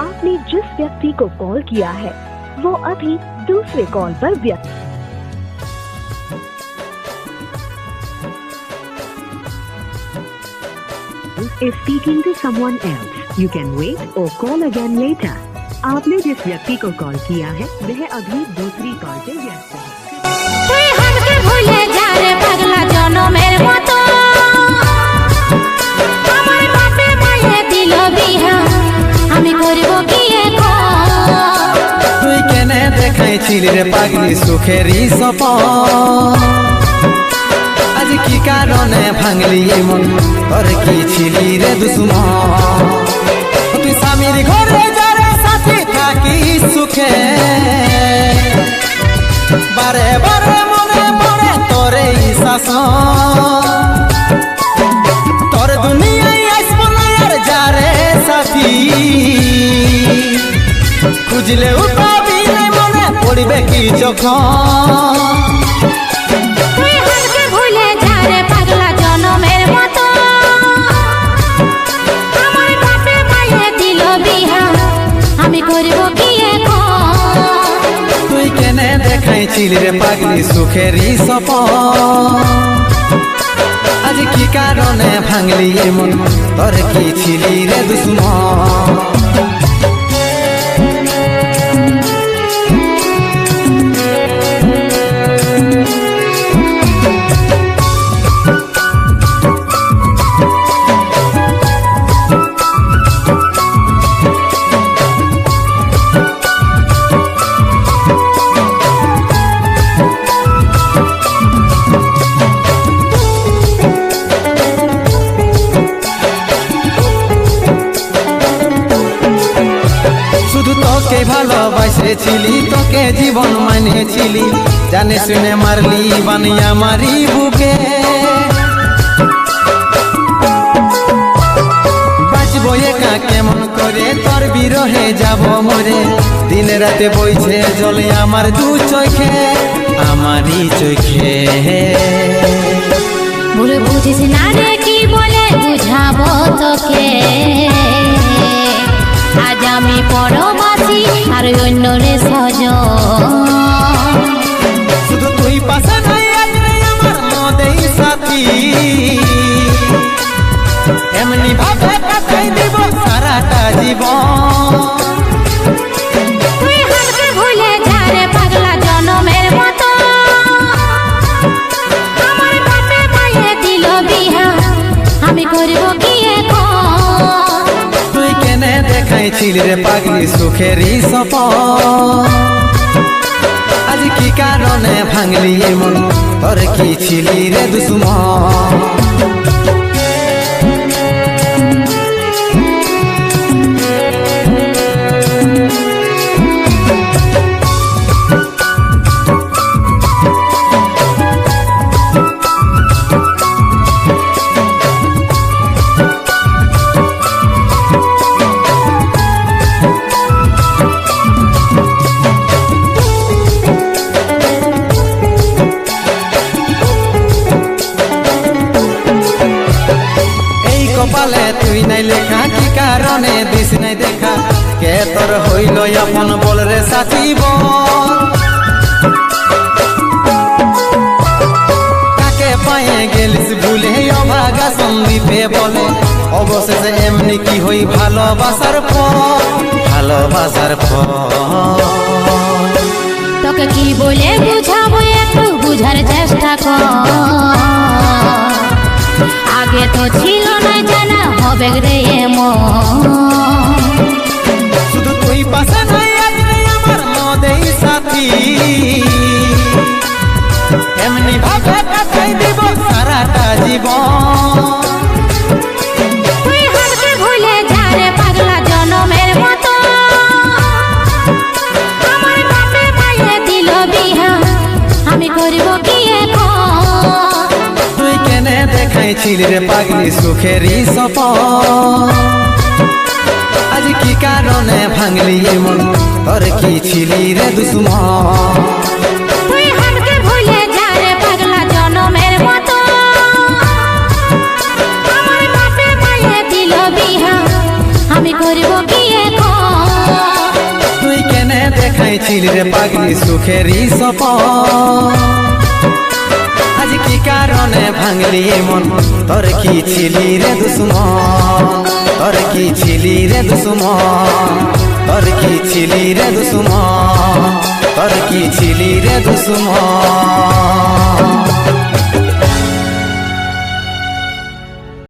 आपने जिस व्यक्ति को कॉल किया है वो अभी दूसरे कॉल पर व्यस्त is speaking to someone else. You can wait or call again later. आपने जिस व्यक्ति को कॉल किया है वह अभी दूसरी कॉल पे व्यस्त है। তুই হামকে ভুলে যা রে পাগলা জনমের মতো আমার বাপে মায়ে দিল বিহা আমি করব কি এখন তুই কেনে দেখাইছিলি রে পাগলি সুখেরই সপন আজ কি কারণে ভাঙলি মন তোর কি ছিলি রে দুশ্মন তুই স্বামীর ঘরে যারে সাথী থাকি সুখে বারে বারে মনে পড়ে তোর এই শাসন তোর দুনিয়ায় আসবো না আর যারে সাথী খুঁজলে উঠাবি না মনে পড়বে কি যখন তুই হামকে ভুলে যা রে পাগলা জনমের মতো আমার বাপে মায়ে দিল বিহা আমি করব কি এখন তুই কেনে দেখাইছিলি রে পাগলি সুখেরই সপন আজ কি কারণে ভাঙলি মন তোর কি ছিলি রে দুশ্মন তোকে ভালোবাসেছিলি তোকে জীবন মানেছিলি জানে শুনে মারলি বানিয়া মারি বুকে বাঁচবো একা কেমন করে তোর বিরহে যাব মরে দিন রাতে বইছে জলে আমার দু চোখে আমারই চোখে ভুলে বুঝিস না রে কি বলে বুঝাবো তোকে আজ আমি পরবাসী আর অন্য রে সজন শুধু তুই পাশে নাই আজ রে আমার মদেই সাথী এমনি ভাবে কাটাই দিব সারাটা জীবন তুই হামকে ভুলে যা রে পাগলা জনমের মতো আমার বাপে মায়ে দিল বিহা আমি করব কি এখন তুই কেনে দেখাইছিলি রে পাগলি সুখেরই সপন আজ কি কারণে ভাঙলি মন তোর কি ছিলি রে দুশ্মন কপালে তুই নাই লেখা কি কারণে দিস নাই দেখা কে তোর হইল আপন বল রে সাথী বল কাকে পায়ে গেলিস ভুলে অভাগা সন্দীপে বলে অবশেষে এমনি কি হই ভালোবাসার ফল তোকে কি বলে বুঝাবো একটু বুঝার চেষ্টা কর আগে তো ছিল না জানা হবে রে এমন শুধু তুই পাশে নাই আজ রে আমার মদেই সাথী এমনি ভাবে কাটাই দিব সারাটা জীবন তুই হামকে ভুলে যা রে পাগলা জনমের মতো আমার বাপে মায়ে দিল বিহা আমি করব কি এখন তুই কেনে দেখাইছিলি রে পাগলি সুখেরই সপন আজ কি কারণে ভাঙলি মন তোর কি ছিলি রে দুশ্মন তুই হামকে ভুলে যা রে পাগলা জনমের মতো আমার বাপে মায়ে দিল বিহা আমি করব কি এখন দেখাইছিল রে পাগলি সুখেরই সপন আজ কি কারণে ভাঙলি মন তোর কি ছিলি রে দুশ্মন তোর কি ছিলি রে দুশ্মন তোর কি ছিলি রে দুশ্মন তোর কি ছিলি রে দুশ্মন